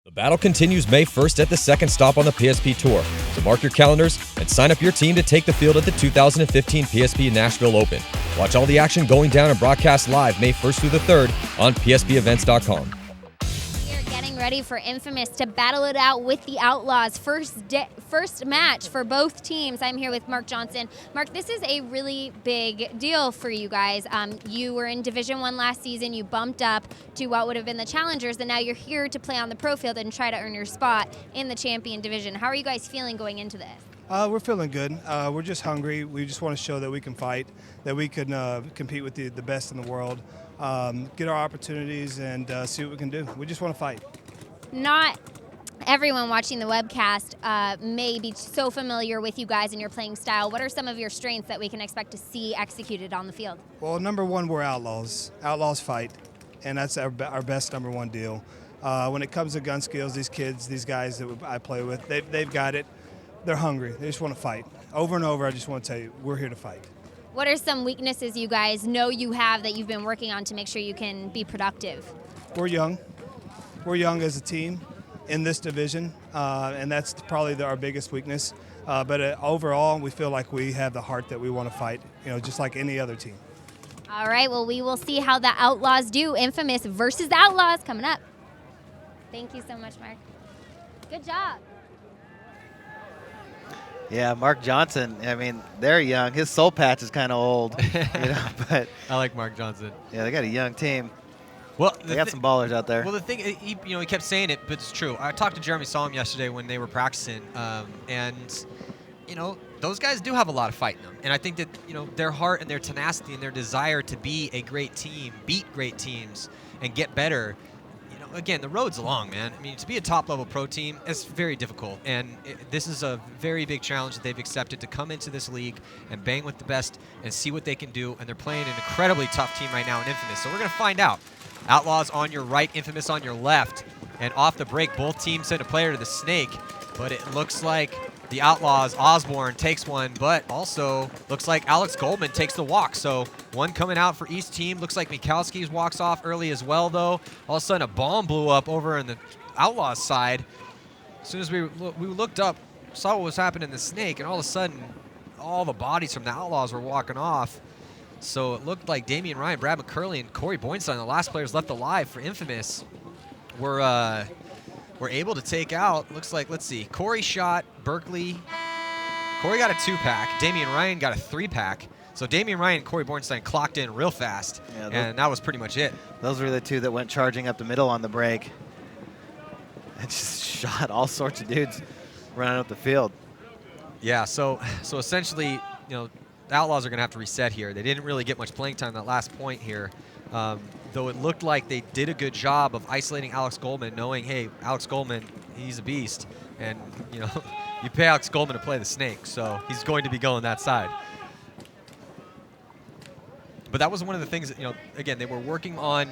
The battle continues May 1st at the second stop on the PSP Tour, so mark your calendars and sign up your team to take the field at the 2015 PSP Nashville Open. Watch all the action going down and broadcast live May 1st through the 3rd on pspevents.com. Ready for Infamous to battle it out with the Outlaws. First match for both teams. I'm here with Mark Johnson. Mark, this is a really big deal for you guys. You were in Division I last season. You bumped up to what would have been the Challengers, and now you're here to play on the pro field and try to earn your spot in the Champion Division. How are you guys feeling going into this? We're feeling good. We're just hungry. We just want to show that we can fight, that we can compete with the best in the world, get our opportunities, and see what we can do. We just want to fight. Not everyone watching the webcast may be so familiar with you guys and your playing style. What are some of your strengths that we can expect to see executed on the field? Well, number one, we're Outlaws. Outlaws fight, and that's our best number one deal. When it comes to gun skills, these kids, these guys that I play with, they've got it. They're hungry. They just want to fight. Over and over, I just want to tell you, we're here to fight. What are some weaknesses you guys know you have that you've been working on to make sure you can be productive? We're young. We're young as a team in this division, and that's probably our biggest weakness. But overall, we feel like we have the heart that we want to fight, just like any other team. All right, well, we will see how the Outlaws do. Infamous versus the Outlaws coming up. Thank you so much, Mark. Good job. Yeah, Mark Johnson, I mean, they're young. His soul patch is kind of old, but I like Mark Johnson. Yeah, they got a young team. Well, they got some ballers out there. Well, the thing, he kept saying it, but it's true. I talked to Jeremy Solomon yesterday when they were practicing, and those guys do have a lot of fight in them. And I think that their heart and their tenacity and their desire to be a great team, beat great teams, and get better. Again, the road's long, man. I mean, to be a top-level pro team, it's very difficult, and this is a very big challenge that they've accepted to come into this league and bang with the best and see what they can do. And they're playing an incredibly tough team right now in Infamous, so we're going to find out. Outlaws on your right, Infamous on your left. And off the break, both teams send a player to the snake. But it looks like the Outlaws, Osborne, takes one. But also looks like Alex Goldman takes the walk. So one coming out for each team. Looks like Mikalski's walks off early as well, though. All of a sudden, a bomb blew up over on the Outlaws side. As soon as we looked up, saw what was happening in the snake. And all of a sudden, all the bodies from the Outlaws were walking off. So it looked like Damian Ryan, Brad McCurley, and Corey Boynstein, the last players left alive for Infamous, were able to take out, looks like, let's see, Corey shot Berkeley. Corey got a 2-pack. Damian Ryan got a 3-pack. So Damian Ryan and Corey Boynstein clocked in real fast, and that was pretty much it. Those were the two that went charging up the middle on the break and just shot all sorts of dudes running up the field. Yeah, so essentially, the Outlaws are going to have to reset here. They didn't really get much playing time that last point here, though it looked like they did a good job of isolating Alex Goldman, knowing, hey, Alex Goldman, he's a beast, and you pay Alex Goldman to play the snake, so he's going to be going that side. But that was one of the things that, again, they were working on.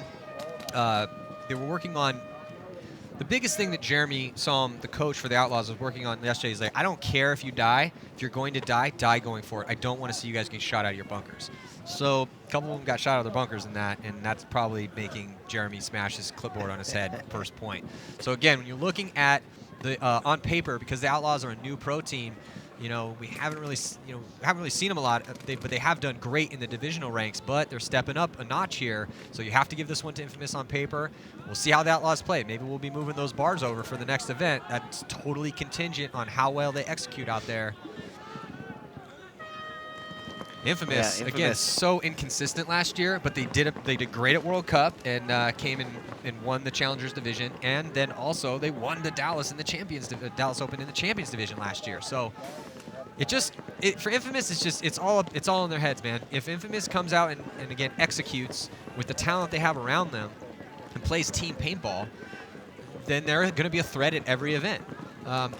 The biggest thing that Jeremy Solomon, the coach for the Outlaws, was working on yesterday is like, I don't care if you die. If you're going to die, die going for it. I don't want to see you guys get shot out of your bunkers. So a couple of them got shot out of their bunkers in that, and that's probably making Jeremy smash his clipboard on his head first point. So again, when you're looking at the on paper, because the Outlaws are a new pro team, we haven't really seen them a lot, but they have done great in the divisional ranks, but they're stepping up a notch here. So you have to give this one to Infamous on paper. We'll see how the Outlaws play. Maybe we'll be moving those bars over for the next event. That's totally contingent on how well they execute out there. Infamous, again, so inconsistent last year, but they did great at World Cup and came in and won the Challengers division, and then also they won the Dallas Open in the Champions division last year. So for Infamous, it's all in their heads, man. If Infamous comes out and again executes with the talent they have around them and plays team paintball, then they're going to be a threat at every event.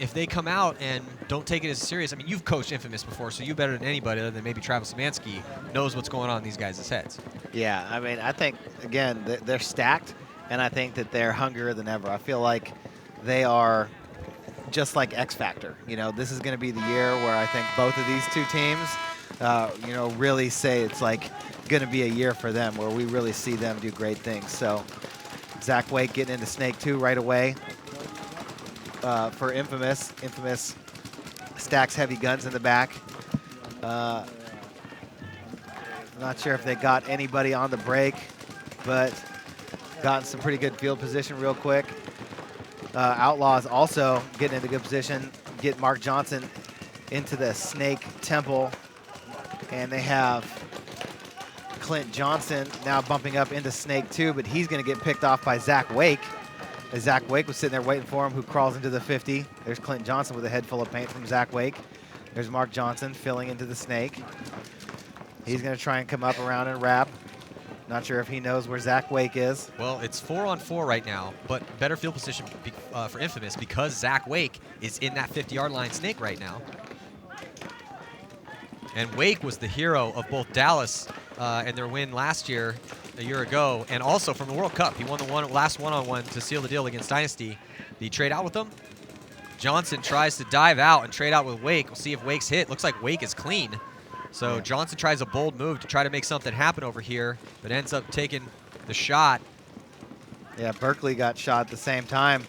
If they come out and don't take it as serious, I mean, you've coached Infamous before, so you better than anybody other than maybe Travis Szymanski knows what's going on in these guys' heads. Yeah, I mean, I think, again, they're stacked, and I think that they're hungrier than ever. I feel like they are just like X Factor. This is going to be the year where I think both of these two teams, really say it's like going to be a year for them where we really see them do great things. So Zach Wake getting into Snake 2 right away. for Infamous. Infamous stacks heavy guns in the back. Not sure if they got anybody on the break, but gotten some pretty good field position real quick. Outlaws also getting into good position, get Mark Johnson into the Snake Temple, and they have Clint Johnson now bumping up into Snake 2, but he's going to get picked off by Zach Wake. As Zach Wake was sitting there waiting for him, who crawls into the 50. There's Clint Johnson with a head full of paint from Zach Wake. There's Mark Johnson filling into the Snake. He's going to try and come up around and wrap. Not sure if he knows where Zach Wake is. Well, it's 4-on-4 right now, but better field position for Infamous because Zach Wake is in that 50-yard line Snake right now. And Wake was the hero of both Dallas and their win last year, a year ago, and also from the World Cup. He won the last one-on-one to seal the deal against Dynasty. Did he trade out with them? Johnson tries to dive out and trade out with Wake. We'll see if Wake's hit. Looks like Wake is clean. So Johnson tries a bold move to try to make something happen over here, but ends up taking the shot. Yeah, Berkeley got shot at the same time.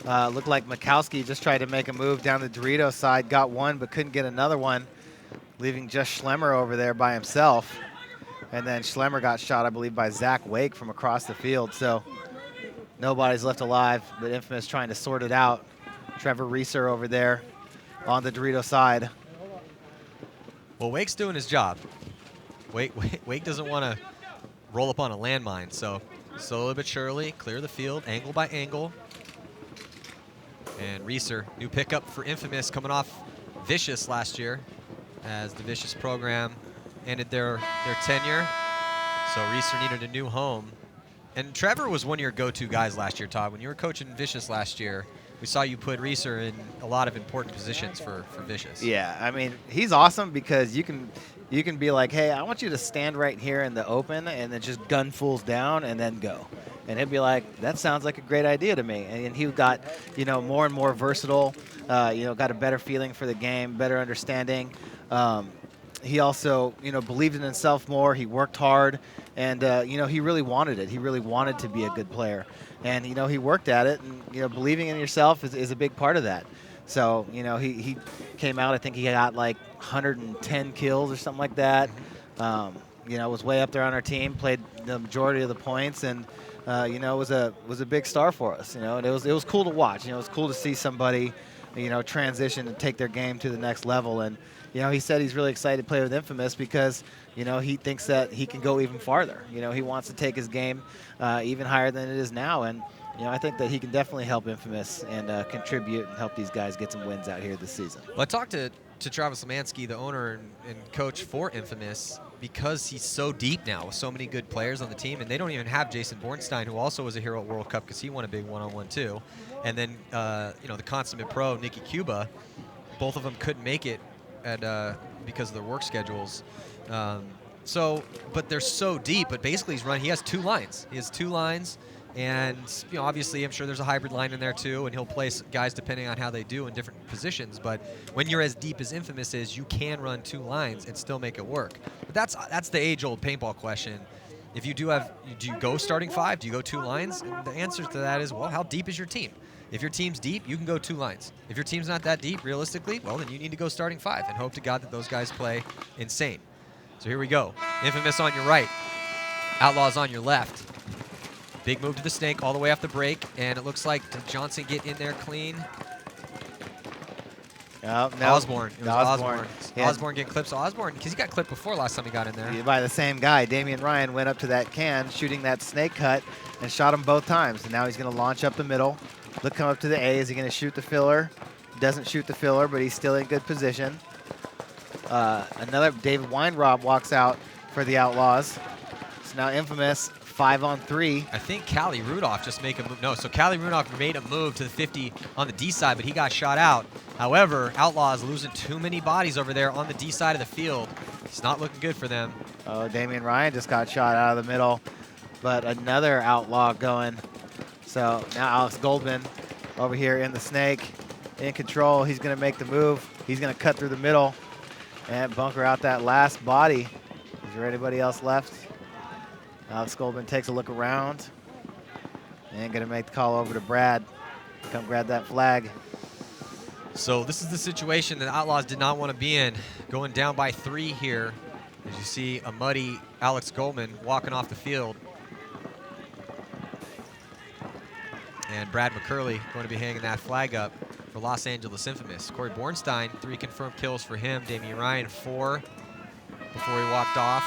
Looked like Mikowski just tried to make a move down the Dorito side, got one, but couldn't get another one, leaving just Schlemmer over there by himself. And then Schlemmer got shot, I believe, by Zach Wake from across the field. So nobody's left alive, but Infamous trying to sort it out. Trevor Reeser over there on the Dorito side. Well, Wake's doing his job. Wake doesn't want to roll up on a landmine, so slowly but surely clear the field, angle by angle. And Reeser, new pickup for Infamous, coming off Vicious last year, as the Vicious program ended their tenure. So Reeser needed a new home. And Trevor was one of your go-to guys last year, Todd. When you were coaching Vicious last year, we saw you put Reeser in a lot of important positions for Vicious. Yeah, I mean, he's awesome because you can be like, hey, I want you to stand right here in the open and then just gun fools down and then go. And he'd be like, that sounds like a great idea to me. And he got, more and more versatile, got a better feeling for the game, better understanding. He also, believed in himself more. He worked hard, and, he really wanted it. He really wanted to be a good player. And, he worked at it, and, believing in yourself is a big part of that. So, he came out, I think he got like 110 kills or something like that. Was way up there on our team, played the majority of the points, and, was a big star for us, and it was cool to watch. It was cool to see somebody, transition and take their game to the next level. And, he said he's really excited to play with Infamous because, he thinks that he can go even farther. He wants to take his game even higher than it is now. And, I think that he can definitely help Infamous and contribute and help these guys get some wins out here this season. Well, I talked to Travis Lemansky, the owner and coach for Infamous, because he's so deep now with so many good players on the team, and they don't even have Jason Bornstein, who also was a hero at World Cup because he won a big one-on-one too. And then, the consummate pro, Nikki Cuba, both of them couldn't make it because of their work schedules. But they're so deep, but basically he has two lines. He has two lines. And, obviously I'm sure there's a hybrid line in there too, and he'll place guys depending on how they do in different positions. But when you're as deep as Infamous is, you can run two lines and still make it work. But that's the age-old paintball question. If you do you go starting five? Do you go two lines? And the answer to that is, well, how deep is your team? If your team's deep, you can go two lines. If your team's not that deep, realistically, well, then you need to go starting five and hope to God that those guys play insane. So here we go. Infamous on your right. Outlaws on your left. Big move to the Snake all the way off the break, and it looks like did Johnson get in there clean? No, Osborne. It was Osborne. Yeah. Osborne getting clipped. So Osborne, because he got clipped before last time he got in there. By the same guy. Damian Ryan went up to that can, shooting that Snake cut, and shot him both times. And now he's going to launch up the middle. Look, come up to the A. Is he going to shoot the filler? Doesn't shoot the filler, but he's still in good position. Another David Weinrob walks out for the Outlaws. So now Infamous 5-on-3. I think Callie Rudolph just make a move. No, so Callie Rudolph made a move to the 50 on the D side, but he got shot out. However, Outlaws losing too many bodies over there on the D side of the field. It's not looking good for them. Oh, Damian Ryan just got shot out of the middle, but another Outlaw going. So now Alex Goldman over here in the Snake, in control. He's going to make the move. He's going to cut through the middle and bunker out that last body. Is there anybody else left? Alex Goldman takes a look around and going to make the call over to Brad. Come grab that flag. So this is the situation that the Outlaws did not want to be in. Going down by 3 here. As you see a muddy Alex Goldman walking off the field. And Brad McCurley going to be hanging that flag up for Los Angeles Infamous. Corey Bornstein, 3 confirmed kills for him. Damian Ryan, 4 before he walked off.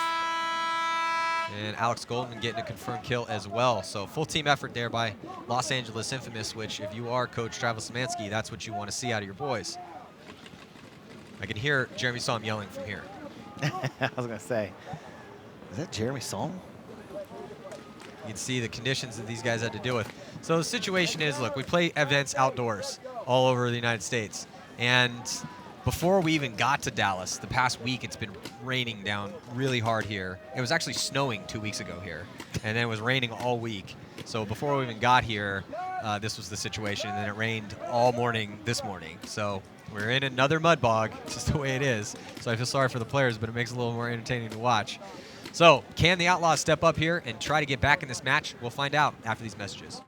And Alex Goldman getting a confirmed kill as well. So full team effort there by Los Angeles Infamous, which if you are Coach Travis Szymanski, that's what you want to see out of your boys. I can hear Jeremy Salm yelling from here. I was going to say, is that Jeremy Salm? You can see the conditions that these guys had to deal with. So the situation is, look, we play events outdoors all over the United States. And before we even got to Dallas, the past week it's been raining down really hard here. It was actually snowing 2 weeks ago here. And then it was raining all week. So before we even got here, this was the situation. And then it rained all morning this morning. So we're in another mud bog, just the way it is. So I feel sorry for the players, but it makes it a little more entertaining to watch. So can the Outlaws step up here and try to get back in this match? We'll find out after these messages.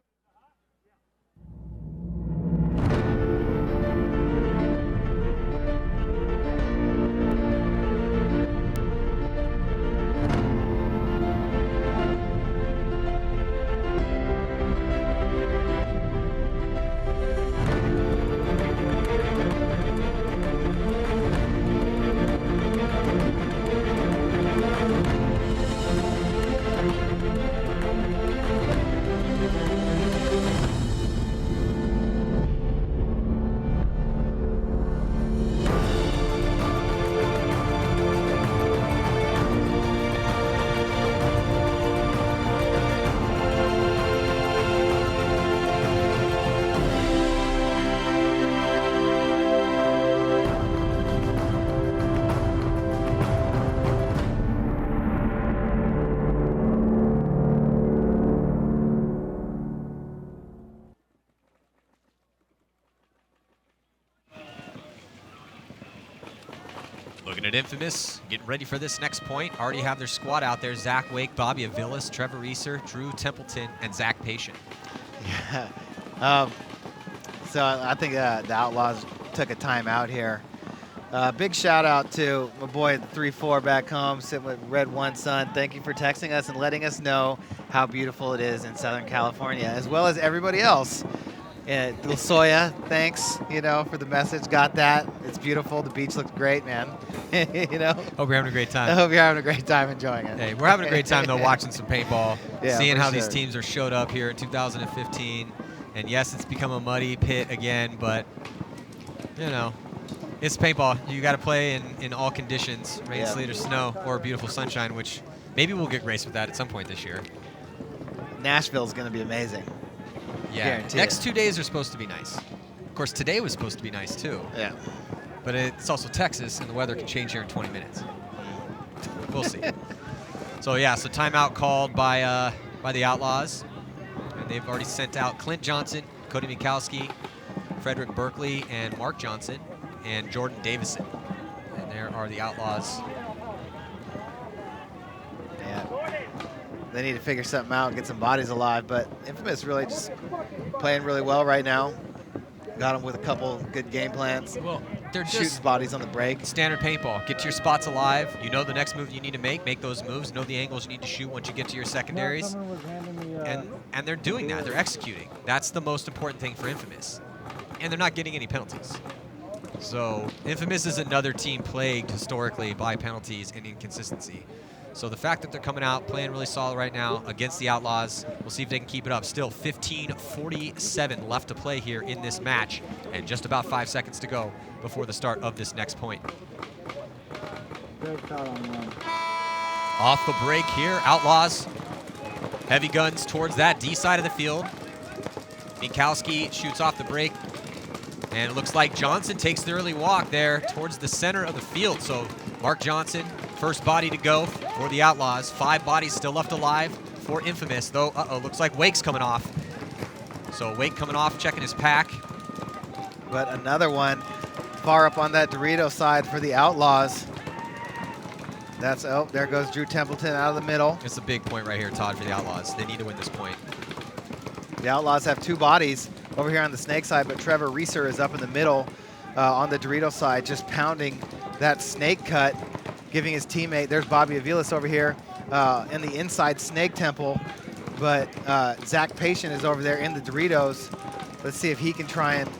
Looking at Infamous, getting ready for this next point. Already have their squad out there. Zach Wake, Bobby Avilas, Trevor Reeser, Drew Templeton, and Zach Patient. Yeah. So I think the Outlaws took a timeout here. Big shout out to my boy 3-4 back home, sitting with Red One Son. Thank you for texting us and letting us know how beautiful it is in Southern California, as well as everybody else. Lasoya, thanks, for the message. Got that. It's beautiful. The beach looks great, man. Hope you're having a great time. I hope you're having a great time enjoying it. Hey, we're having a great time, though, watching some paintball, Yeah, seeing how sure. these teams are showed up here in 2015. And yes, it's become a muddy pit again, but, it's paintball. You got to play in all conditions, rain, Yeah. sleet, or snow, or beautiful sunshine, which maybe we'll get graced with that at some point this year. Nashville's going to be amazing. Yeah, Guarantee next it. 2 days are supposed to be nice. Of course, today was supposed to be nice, too. Yeah. But it's also Texas, and the weather can change here in 20 minutes. We'll see. So timeout called by the Outlaws. And they've already sent out Clint Johnson, Cody Mikowski, Frederick Berkeley, and Mark Johnson, and Jordan Davison. And there are the Outlaws. Yeah. They need to figure something out, get some bodies alive, but Infamous really just playing really well right now. Got them with a couple good game plans. Well, they're Shooting just bodies on the break. standard paintball. Get to your spots alive. You know the next move you need to make those moves. Know the angles you need to shoot once you get to your secondaries. And they're doing that. They're executing. That's the most important thing for Infamous. And they're not getting any penalties. So Infamous is another team plagued historically by penalties and inconsistency. So the fact that they're coming out, playing really solid right now against the Outlaws, we'll see if they can keep it up. Still 15:47 left to play here in this match, and just about 5 seconds to go before the start of this next point. Off the break here, Outlaws. Heavy guns towards that D side of the field. Mikowski shoots off the break. And it looks like Johnson takes the early walk there towards the center of the field. So Mark Johnson, first body to go for the Outlaws. 5 bodies still left alive for Infamous, though. Looks like Wake's coming off. So Wake coming off, checking his pack. But another one far up on that Dorito side for the Outlaws. There goes Drew Templeton out of the middle. It's a big point right here, Todd, for the Outlaws. They need to win this point. The Outlaws have 2 bodies. over here on the Snake side, but Trevor Reeser is up in the middle on the Dorito side, just pounding that snake cut, giving his teammate, there's Bobby Aviles over here in the inside Snake Temple, but Zach Patient is over there in the Doritos. Let's see if he can try and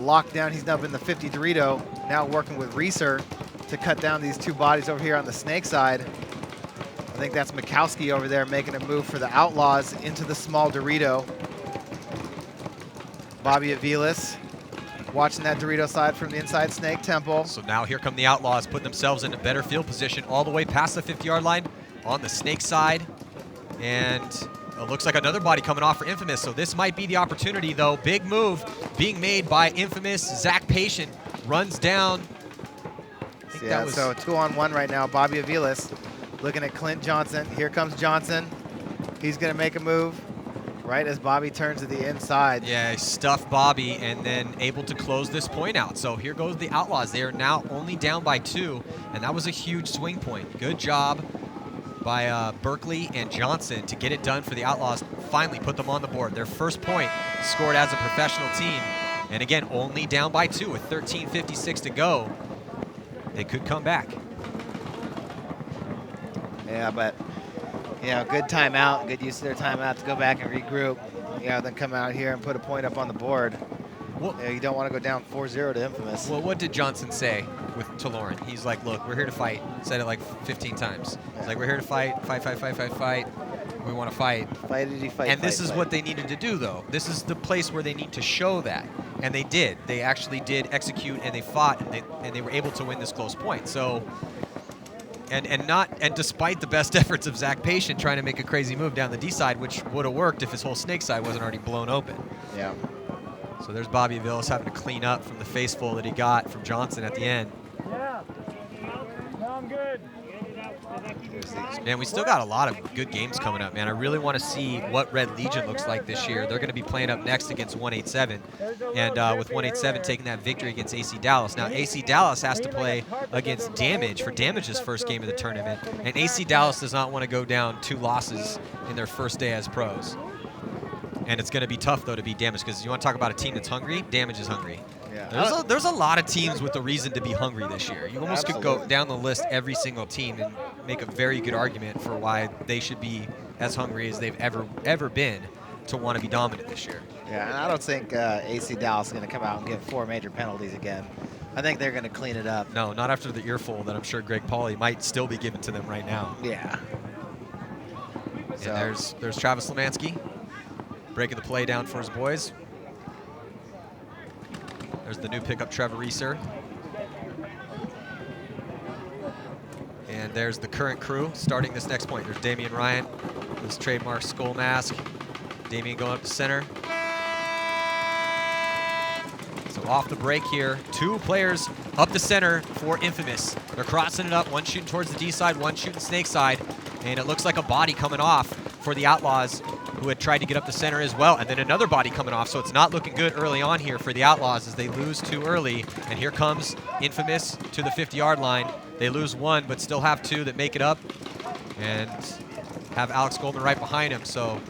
lock down. He's up in the 50 Dorito, now working with Reeser to cut down these two bodies over here on the Snake side. I think that's Mikowski over there making a move for the Outlaws into the small Dorito. Bobby Aviles watching that Dorito side from the inside Snake Temple. So now here come the Outlaws, putting themselves in a better field position all the way past the 50-yard line on the Snake side. And it looks like another body coming off for Infamous. So this might be the opportunity, though. Big move being made by Infamous. Zach Patient runs down. Yeah, so 2-on-1 right now. Bobby Aviles looking at Clint Johnson. Here comes Johnson. He's going to make a move right as Bobby turns to the inside. Yeah, he stuffed Bobby and then able to close this point out. So here goes the Outlaws. They are now only down by 2, and that was a huge swing point. Good job by Berkeley and Johnson to get it done for the Outlaws. Finally put them on the board. Their first point scored as a professional team. And again, only down by 2 with 13:56 to go. They could come back. Yeah, but good timeout, good use of their timeout to go back and regroup. Then come out here and put a point up on the board. Well, you don't want to go down 4-0 to Infamous. Well, what did Johnson say to Lauren? He's like, look, we're here to fight. Said it like 15 times. He's like, we're here to fight. We want to fight. Fight. This is what they needed to do, though. This is the place where they need to show that. And they did. They actually did execute, and they fought, and they were able to win this close point. So, and despite the best efforts of Zach Patient trying to make a crazy move down the D side, which would have worked if his whole Snake side wasn't already blown open. Yeah. So there's Bobby Aviles having to clean up from the faceful that he got from Johnson at the end. Yeah. No, I'm good. Man, we still got a lot of good games coming up, man. I really want to see what Red Legion looks like this year. They're going to be playing up next against 187, and with 187 taking that victory against AC Dallas. Now, AC Dallas has to play against Damage for Damage's first game of the tournament, and AC Dallas does not want to go down 2 losses in their first day as pros. And it's going to be tough, though, to beat Damage, because you want to talk about a team that's hungry? Damage is hungry. Yeah. There's a lot of teams with a reason to be hungry this year. You almost could go down the list every single team and make a very good argument for why they should be as hungry as they've ever been to want to be dominant this year. Yeah, and I don't think AC Dallas is going to come out and give 4 major penalties again. I think they're going to clean it up. No, not after the earful that I'm sure Greg Pauly might still be giving to them right now. Yeah. So there's Travis Lemansky breaking the play down for his boys. There's the new pickup, Trevor Reeser. And there's the current crew starting this next point. There's Damian Ryan, his trademark skull mask. Damian going up to center. So off the break here, 2 players up the center for Infamous. They're crossing it up, one shooting towards the D side, one shooting Snake side. And it looks like a body coming off for the Outlaws, who had tried to get up the center as well, and then another body coming off, so it's not looking good early on here for the Outlaws as they lose 2 early, and here comes Infamous to the 50-yard line. They lose 1, but still have 2 that make it up, and have Alex Goldman right behind him, so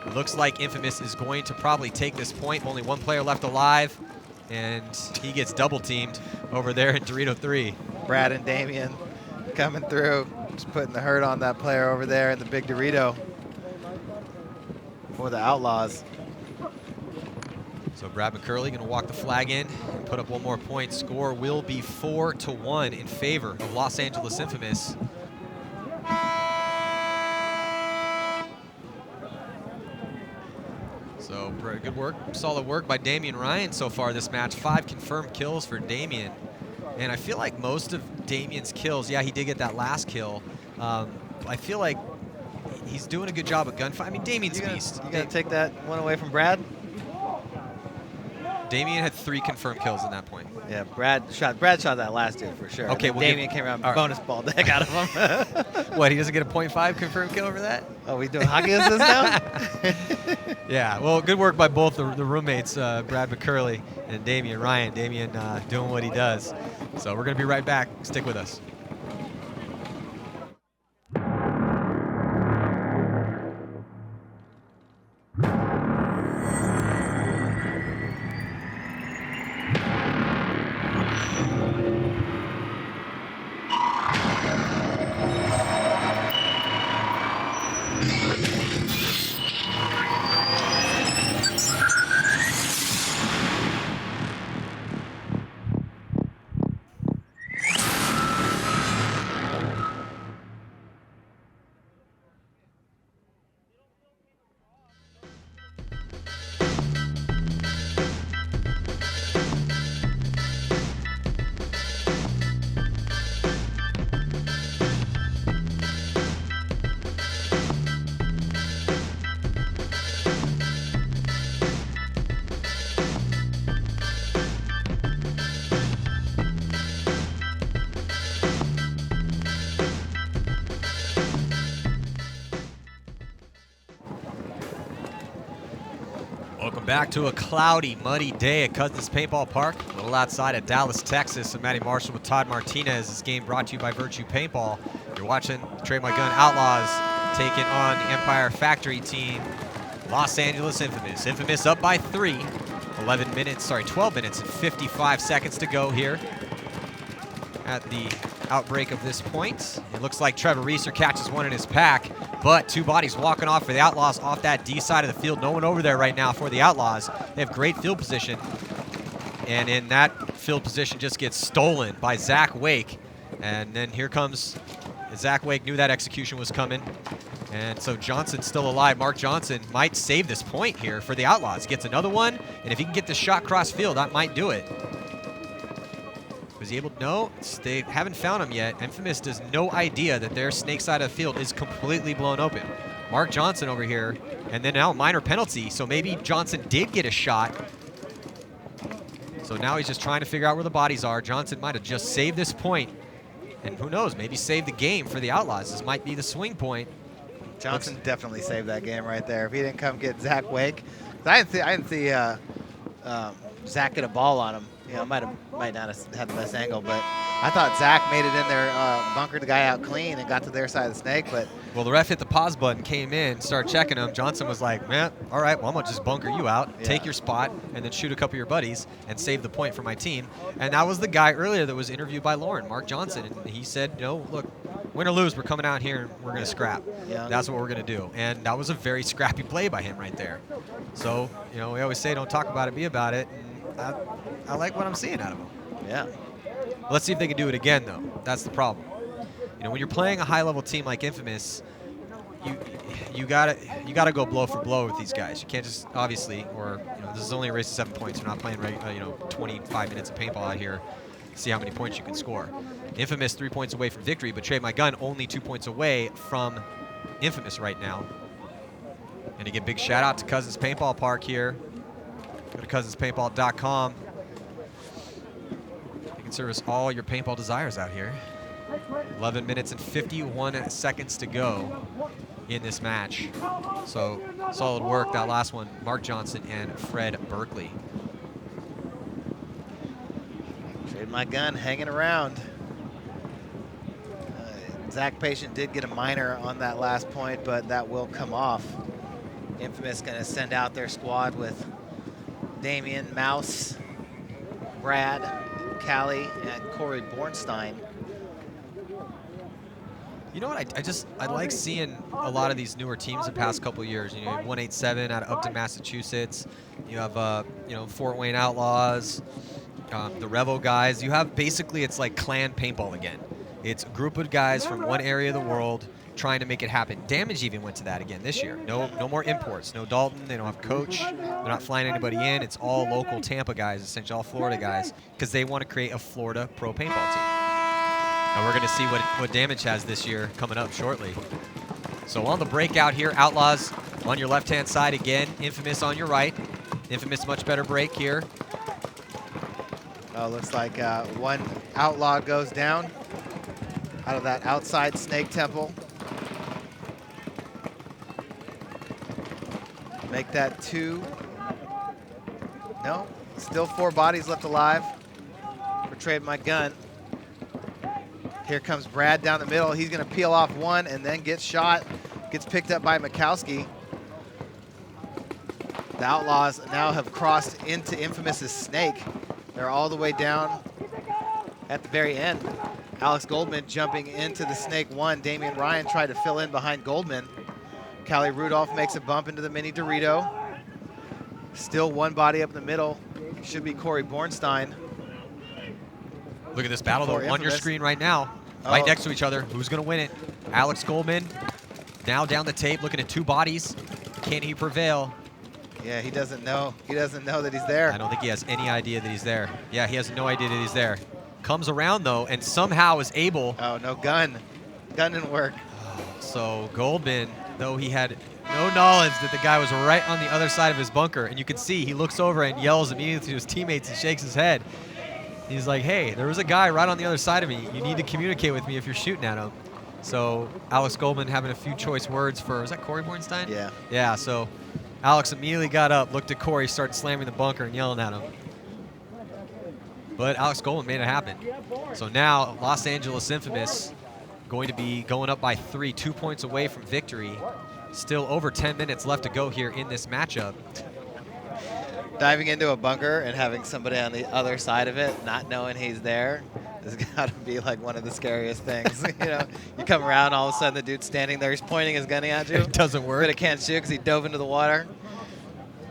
it looks like Infamous is going to probably take this point. Only 1 player left alive, and he gets double-teamed over there in Dorito 3. Brad and Damian coming through, just putting the hurt on that player over there in the big Dorito for the Outlaws. So Brad McCurley going to walk the flag in and put up 1 more point. Score will be 4-1 in favor of Los Angeles Infamous. So good work, solid work by Damian Ryan so far this match. 5 confirmed kills for Damian. And I feel like most of Damian's kills, yeah, he did get that last kill. I feel like he's doing a good job of gunfight. I mean, Damian's a beast. You gonna take that one away from Brad? Damian had 3 confirmed kills at that point. Yeah, Brad shot that last dude for sure. Okay, well, Damian came around and bonus ball the heck out of him. What, he doesn't get a .5 confirmed kill over that? Oh, we doing hockey assist now? Yeah, well, good work by both the roommates, Brad McCurley and Damian Ryan. Damian doing what he does. So we're going to be right back. Stick with us. Back to a cloudy, muddy day at Cousins Paintball Park, a little outside of Dallas, Texas. I'm Matty Marshall with Todd Martinez. This game brought to you by Virtue Paintball. You're watching Trade My Gun Outlaws taking on the Empire Factory team, Los Angeles Infamous. Infamous up by 3. 12 minutes and 55 seconds to go here at the outbreak of this point. It looks like Trevor Reeser catches one in his pack, but 2 bodies walking off for the Outlaws off that D side of the field. No one over there right now for the Outlaws. They have great field position, and in that field position just gets stolen by Zach Wake. And then here comes Zach Wake, knew that execution was coming. And so Johnson's still alive. Mark Johnson might save this point here for the Outlaws. Gets another one, and if he can get the shot cross field, that might do it. Was he able to? No, they haven't found him yet. Infamous has no idea that their snake side of the field is completely blown open. Mark Johnson over here, and then now minor penalty, so maybe Johnson did get a shot. So now he's just trying to figure out where the bodies are. Johnson might have just saved this point, and who knows, maybe saved the game for the Outlaws. This might be the swing point. Johnson definitely saved that game right there. If he didn't come get Zach Wake, I didn't see Zach get a ball on him. You know, might not have had the best angle, but I thought Zach made it in there, bunkered the guy out clean, and got to their side of the snake. But well, the ref hit the pause button, came in, started checking him. Johnson was like, man, all right, well, I'm gonna just bunker you out, take your spot, and then shoot a couple of your buddies and save the point for my team. And that was the guy earlier that was interviewed by Lauren, Mark Johnson, and he said, you know, look, win or lose, we're coming out here and we're gonna scrap. Yeah. That's what we're gonna do. And that was a very scrappy play by him right there. So, you know, we always say don't talk about it, be about it. And I like what I'm seeing out of him. Yeah. Let's see if they can do it again, though. That's the problem. You know, when you're playing a high-level team like Infamous, you gotta go blow for blow with these guys. You can't just obviously, or you know, this is only a race of 7 points. We're not playing 25 minutes of paintball out here. See how many points you can score. Infamous 3 points away from victory, but Trade My Gun only 2 points away from Infamous right now. And again, big shout out to Cousins Paintball Park here. Go to cousinspaintball.com. You can service all your paintball desires out here. 11 minutes and 51 seconds to go in this match. So solid work, that last one, Mark Johnson and Fred Berkeley. Trade My Gun hanging around. Zach Patient did get a minor on that last point, but that will come off. Infamous going to send out their squad with Damian, Mouse, Brad, Callie, and Corey Bornstein. You know what? I like seeing a lot of these newer teams the past couple of years. You know, 187 out of Upton, Massachusetts. You have Fort Wayne Outlaws, the Revo guys. You have basically, it's like clan paintball again. It's a group of guys from one area of the world trying to make it happen. Damage even went to that again this year. No more imports. No Dalton. They don't have coach. They're not flying anybody in. It's all local Tampa guys, essentially all Florida guys, because they want to create a Florida pro paintball team. And we're going to see what Damage has this year coming up shortly. So on the breakout here, Outlaws on your left-hand side again. Infamous on your right. Infamous much better break here. Oh, looks like one Outlaw goes down out of that outside snake temple. Make that 2. No, still 4 bodies left alive for Trade My Gun. Here comes Brad down the middle. He's going to peel off one and then get shot. Gets picked up by Mikowski. The Outlaws now have crossed into Infamous's snake. They're all the way down at the very end. Alex Goldman jumping into the snake 1. Damian Ryan tried to fill in behind Goldman. Callie Rudolph makes a bump into the mini Dorito. Still 1 body up in the middle. Should be Corey Bornstein. Look at this battle though, on your screen right now. Right next to each other. Who's going to win it? Alex Goldman now down the tape looking at 2 bodies. Can he prevail? Yeah, he doesn't know. He doesn't know that he's there. I don't think he has any idea that he's there. Yeah, he has no idea that he's there. Comes around though and somehow is able. Oh, no gun. Gun didn't work. So Goldman, though he had no knowledge that the guy was right on the other side of his bunker, and you can see he looks over and yells immediately to his teammates and shakes his head. He's like, hey, there was a guy right on the other side of me. You need to communicate with me if you're shooting at him. So Alex Goldman having a few choice words for, was that Corey Bornstein? Yeah. Yeah, so Alex immediately got up, looked at Corey, started slamming the bunker and yelling at him. But Alex Goldman made it happen. So now Los Angeles Infamous going to be going up by 3, 2 points away from victory. Still over 10 minutes left to go here in this matchup. Diving into a bunker and having somebody on the other side of it, not knowing he's there, has got to be like one of the scariest things. You know, you come around, all of a sudden the dude's standing there, he's pointing his gun at you. It doesn't work. But it can't shoot because he dove into the water.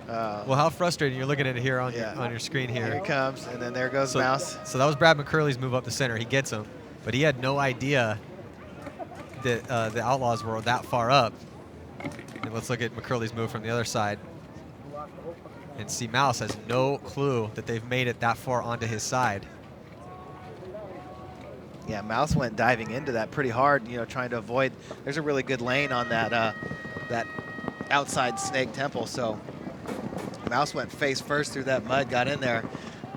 Well, how frustrating. You're looking at it here on your screen here. Here he comes, and then there goes Mouse. So that was Brad McCurley's move up the center. He gets him, but he had no idea that the Outlaws were that far up. And let's look at McCurley's move from the other side. And see, Mouse has no clue that they've made it that far onto his side. Yeah, Mouse went diving into that pretty hard, you know, trying to avoid. There's a really good lane on that that outside Snake Temple, so Mouse went face first through that mud, got in there,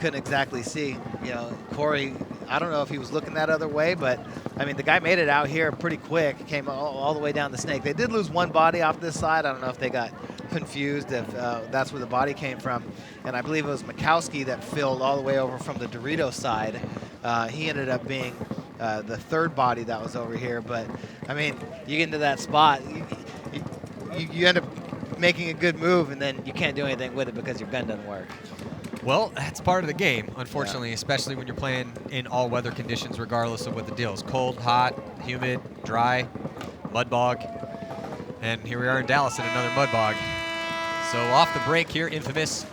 couldn't exactly see. You know, Corey, I don't know if he was looking that other way, but I mean, the guy made it out here pretty quick, came all the way down the Snake. They did lose one body off this side. I don't know if they got confused if that's where the body came from. And I believe it was Mikowski that filled all the way over from the Dorito side. He ended up being the third body that was over here. But, I mean, you get into that spot, you end up making a good move, and then you can't do anything with it because your gun doesn't work. Well, that's part of the game, unfortunately, especially when you're playing in all weather conditions, regardless of what the deal is. Cold, hot, humid, dry, mud bog. And here we are in Dallas in another mud bog. So off the break here, Infamous.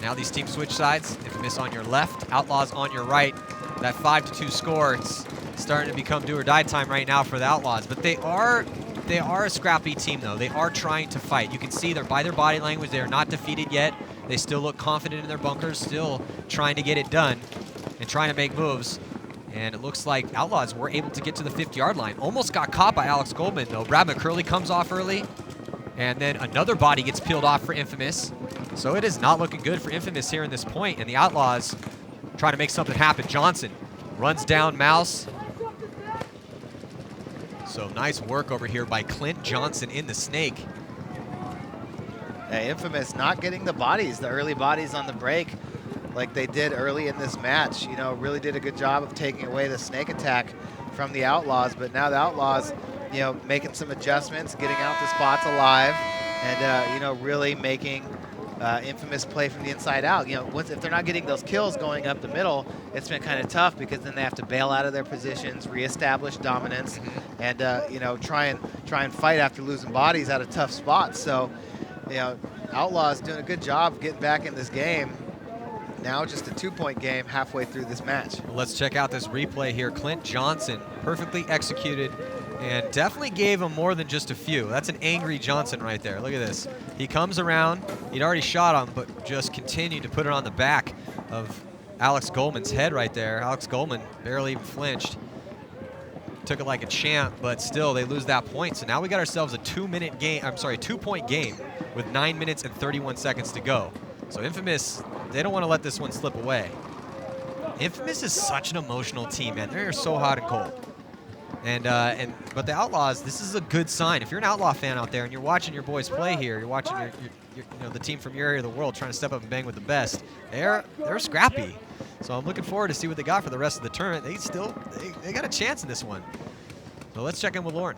Now these teams switch sides. Infamous on your left, Outlaws on your right. That 5-2 score, it's starting to become do or die time right now for the Outlaws. But they are a scrappy team, though. They are trying to fight. You can see by their body language, they are not defeated yet. They still look confident in their bunkers, still trying to get it done and trying to make moves. And it looks like Outlaws were able to get to the 50-yard line. Almost got caught by Alex Goldman, though. Brad McCurley comes off early. And then another body gets peeled off for Infamous. So it is not looking good for Infamous here in this point. And the Outlaws trying to make something happen. Johnson runs down Mouse. So nice work over here by Clint Johnson in the Snake. Hey, Infamous not getting the bodies, the early bodies on the break like they did early in this match. You know, really did a good job of taking away the Snake attack from the Outlaws. But now the Outlaws, you know, making some adjustments, getting out the spots alive, and, you know, really making Infamous play from the inside out. You know, if they're not getting those kills going up the middle, it's been kind of tough because then they have to bail out of their positions, reestablish dominance, and you know, try and fight after losing bodies out of tough spots. So, you know, Outlaws doing a good job getting back in this game. Now just a 2-point game halfway through this match. Well, let's check out this replay here. Clint Johnson, perfectly executed, and definitely gave him more than just a few. That's an angry Johnson right there. Look at this. He comes around. He'd already shot him, but just continued to put it on the back of Alex Goldman's head right there. Alex Goldman barely even flinched. Took it like a champ, but still they lose that point. So now we got ourselves a 2-point game with 9 minutes and 31 seconds to go. So Infamous, they don't want to let this one slip away. Infamous is such an emotional team, man. They're so hot and cold. But the Outlaws, this is a good sign. If you're an Outlaw fan out there and you're watching your boys play here, you're watching you know, the team from your area of the world trying to step up and bang with the best. They're scrappy. So I'm looking forward to see what they got for the rest of the tournament. They got a chance in this one. So let's check in with Lauren.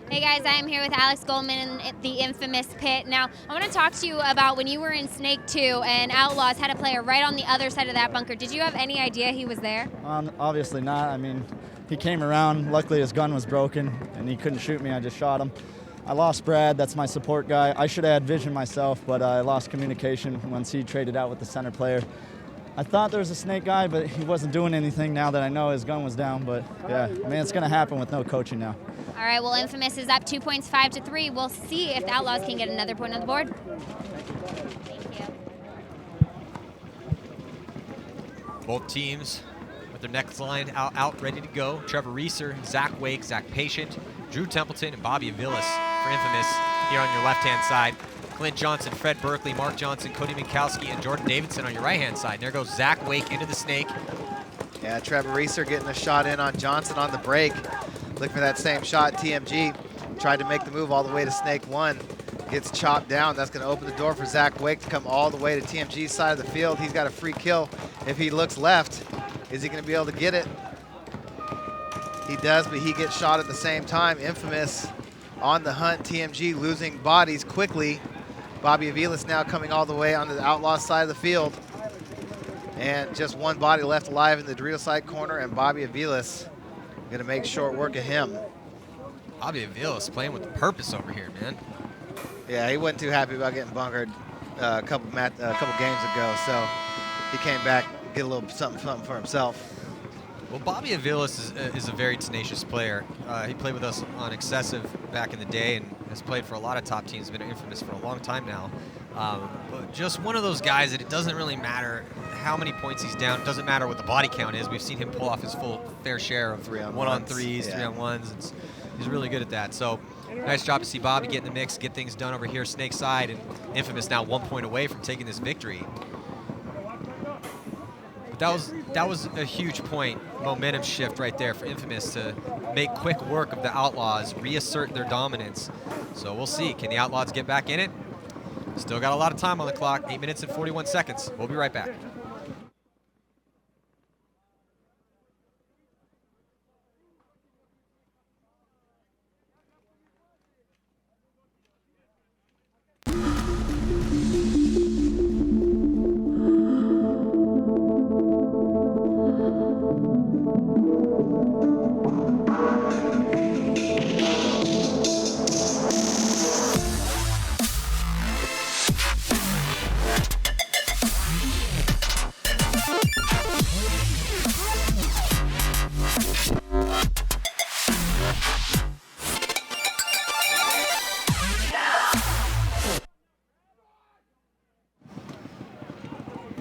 Hey guys, I am here with Alex Goldman in the Infamous pit. Now, I want to talk to you about when you were in Snake 2 and Outlaws had a player right on the other side of that bunker. Did you have any idea he was there? Obviously not. I mean, he came around. Luckily, his gun was broken, and he couldn't shoot me. I just shot him. I lost Brad. That's my support guy. I should have had vision myself, but I lost communication once he traded out with the center player. I thought there was a Snake guy, but he wasn't doing anything now that I know his gun was down. But, yeah, I mean, it's going to happen with no coaching now. All right, well, Infamous is up 2 points, 5-3. We'll see if the Outlaws can get another point on the board. Thank you. Both teams with their next line out ready to go. Trevor Reeser, Zach Wake, Zach Patient, Drew Templeton, and Bobby Aviles for Infamous here on your left-hand side. Clint Johnson, Fred Berkeley, Mark Johnson, Cody Minkowski, and Jordan Davidson on your right-hand side. And there goes Zach Wake into the Snake. Yeah, Trevor Reeser getting a shot in on Johnson on the break. Look for that same shot. TMG tried to make the move all the way to Snake 1. gets chopped down. That's going to open the door for Zach Wake to come all the way to TMG's side of the field. He's got a free kill. If he looks left, is he going to be able to get it? He does, but he gets shot at the same time. Infamous on the hunt. TMG losing bodies quickly. Bobby Aviles now coming all the way onto the Outlaws side of the field. And just one body left alive in the Dorito side corner, and Bobby Aviles going to make short work of him. Bobby Aviles playing with purpose over here, man. Yeah, he wasn't too happy about getting bunkered a couple games ago, so he came back, get a little something for himself. Well, Bobby Aviles is a very tenacious player. He played with us on Excessive back in the day and has played for a lot of top teams, been Infamous for a long time now. But just one of those guys that it doesn't really matter how many points he's down. It doesn't matter what the body count is. We've seen him pull off his fair share of 1-on-3s, 3-on-1s. He's really good at that. So nice job to see Bobby get in the mix, get things done over here, Snake side, and Infamous now 1 point away from taking this victory. That was a huge point, momentum shift right there for Infamous to make quick work of the Outlaws, reassert their dominance. So we'll see. Can the Outlaws get back in it? Still got a lot of time on the clock, 8 minutes and 41 seconds. We'll be right back.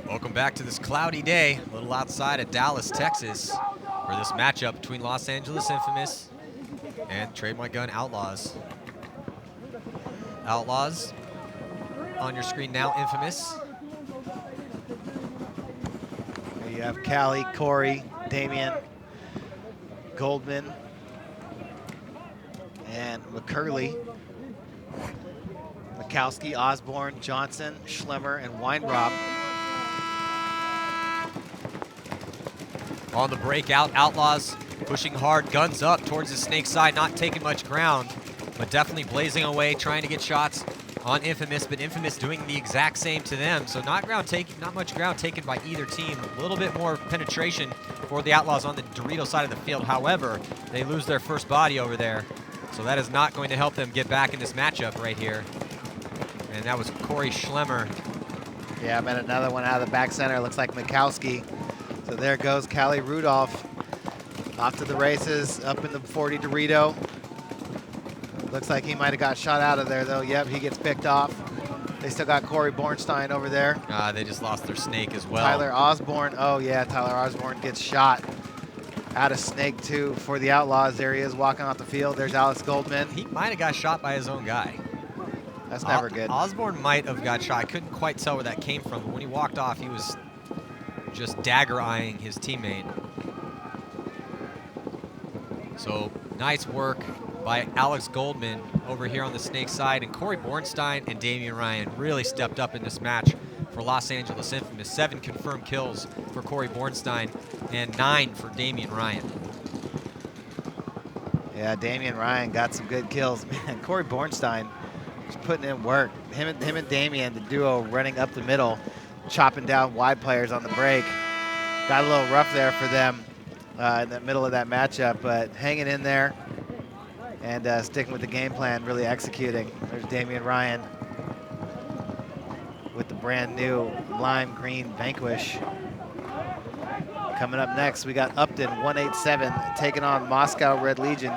Welcome back to this cloudy day, a little outside of Dallas, Texas, for this matchup between Los Angeles Infamous and Trade My Gun Outlaws. Outlaws on your screen now, Infamous. There you have Callie, Corey, Damian, Goldman, and McCurley, Mikowski, Osborne, Johnson, Schlemmer, and Weinrob. On the breakout, Outlaws pushing hard, guns up towards the Snake side, not taking much ground, but definitely blazing away, trying to get shots on Infamous, but Infamous doing the exact same to them. So not much ground taken by either team. A little bit more penetration for the Outlaws on the Dorito side of the field. However, they lose their first body over there. So that is not going to help them get back in this matchup right here. And that was Corey Schlemmer. Yeah, and another one out of the back center. Looks like Mikowski. So there goes Callie Rudolph. Off to the races, up in the 40 Dorito. Looks like he might have got shot out of there, though. Yep, he gets picked off. They still got Corey Bornstein over there. They just lost their Snake as well. Tyler Osborne. Oh, yeah, Tyler Osborne gets shot out of Snake, too, for the Outlaws. There he is walking off the field. There's Alex Goldman. He might have got shot by his own guy. That's never good. Osborne might have got shot. I couldn't quite tell where that came from, but when he walked off, he was just dagger-eyeing his teammate. So nice work by Alex Goldman over here on the Snake side, and Corey Bornstein and Damian Ryan really stepped up in this match for Los Angeles Infamous. 7 confirmed kills for Corey Bornstein and 9 for Damian Ryan. Yeah, Damian Ryan got some good kills. Man, Corey Bornstein was putting in work. Him and Damian, the duo running up the middle, chopping down wide players on the break. Got a little rough there for them in the middle of that matchup, but hanging in there and sticking with the game plan, really executing. There's Damian Ryan with the brand new lime green Vanquish. Coming up next, we got Upton 187 taking on Moscow Red Legion.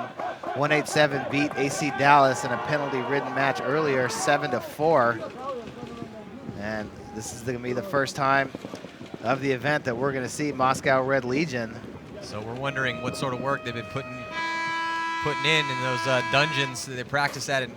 187 beat AC Dallas in a penalty-ridden match earlier, 7-4. And this is going to be the first time of the event that we're going to see Moscow Red Legion. So we're wondering what sort of work they've been putting in those dungeons that they practice at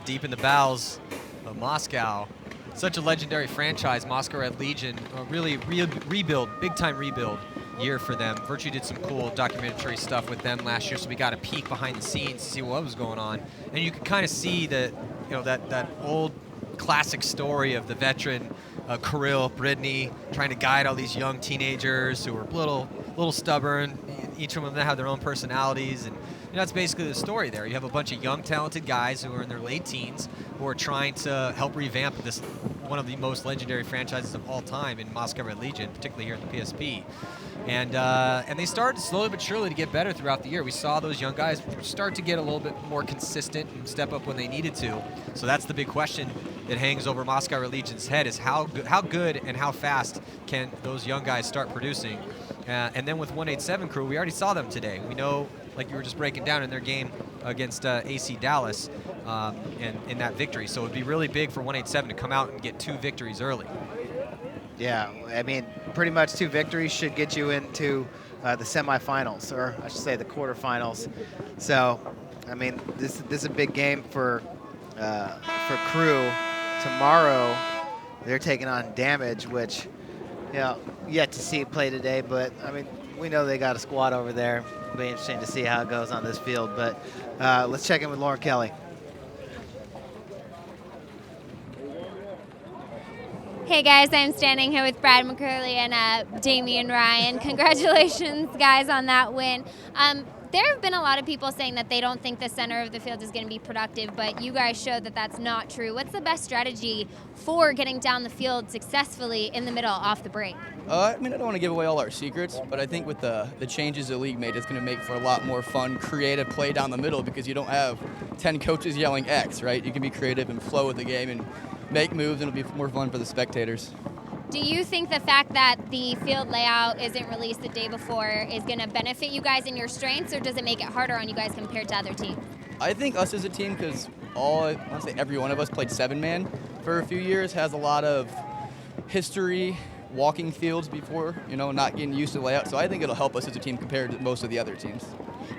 deep in the bowels of Moscow. Such a legendary franchise, Moscow Red Legion. Really rebuild, big-time rebuild year for them. Virtue did some cool documentary stuff with them last year, so we got a peek behind the scenes to see what was going on, and you could kind of see that, that old classic story of the veteran Kirill, Brittany, trying to guide all these young teenagers who were a little stubborn. Each of them have their own personalities, and that's basically the story there. You have a bunch of young, talented guys who are in their late teens who are trying to help revamp this, one of the most legendary franchises of all time in Moscow Red Legion, particularly here at the PSP. And they started slowly but surely to get better throughout the year. We saw those young guys start to get a little bit more consistent and step up when they needed to. So that's the big question that hangs over Moscow Red Legion's head, is how good and how fast can those young guys start producing. And then with 187 crew, we already saw them today. We know, like you were just breaking down in their game against AC Dallas in that victory. So it would be really big for 187 to come out and get 2 victories early. Yeah, I mean, pretty much 2 victories should get you into the semifinals, or I should say the quarterfinals. So, I mean, this is a big game for crew. Tomorrow, they're taking on Damage, which, yet to see it play today. But I mean, we know they got a squad over there. It'll be interesting to see how it goes on this field. But let's check in with Lauren Kelly. Hey guys, I'm standing here with Brad McCurley and Damian Ryan. Congratulations, guys, on that win. There have been a lot of people saying that they don't think the center of the field is going to be productive, but you guys showed that that's not true. What's the best strategy for getting down the field successfully in the middle off the break? I mean, I don't want to give away all our secrets, but I think with the changes the league made, it's going to make for a lot more fun, creative play down the middle, because you don't have 10 coaches yelling X, right? You can be creative and flow with the game and make moves, and it'll be more fun for the spectators. Do you think the fact that the field layout isn't released the day before is going to benefit you guys in your strengths, or does it make it harder on you guys compared to other teams? I think us as a team, because I want to say every one of us played 7-man for a few years, has a lot of history walking fields before, not getting used to the layout. So I think it'll help us as a team compared to most of the other teams.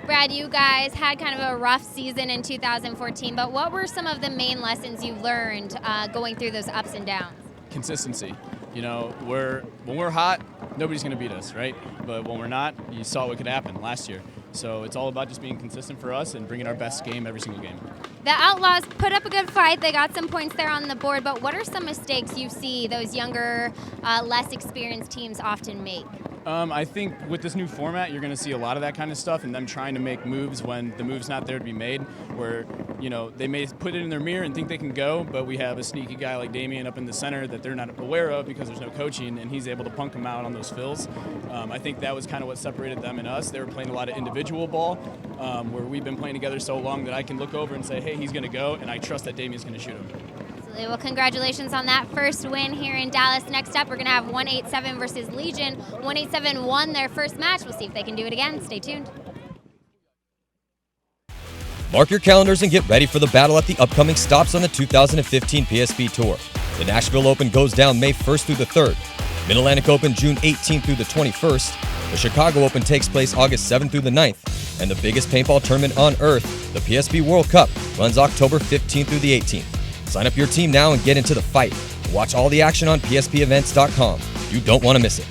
Brad, you guys had kind of a rough season in 2014, but what were some of the main lessons you learned going through those ups and downs? Consistency. When we're hot, nobody's going to beat us, right? But when we're not, you saw what could happen last year. So it's all about just being consistent for us and bringing our best game every single game. The Outlaws put up a good fight. They got some points there on the board, but what are some mistakes you see those younger, less experienced teams often make? I think with this new format, you're going to see a lot of that kind of stuff, and them trying to make moves when the move's not there to be made, where, they may put it in their mirror and think they can go, but we have a sneaky guy like Damian up in the center that they're not aware of because there's no coaching, and he's able to punk them out on those fills. I think that was kind of what separated them and us. They were playing a lot of individual ball, where we've been playing together so long that I can look over and say, hey, he's going to go, and I trust that Damian's going to shoot him. Well, congratulations on that first win here in Dallas. Next up, we're going to have 187 versus Legion. 187 won their first match. We'll see if they can do it again. Stay tuned. Mark your calendars and get ready for the battle at the upcoming stops on the 2015 PSP Tour. The Nashville Open goes down May 1st through the 3rd. Mid-Atlantic Open June 18th through the 21st. The Chicago Open takes place August 7th through the 9th. And the biggest paintball tournament on earth, the PSP World Cup, runs October 15th through the 18th. Sign up your team now and get into the fight. Watch all the action on PSPevents.com. You don't want to miss it.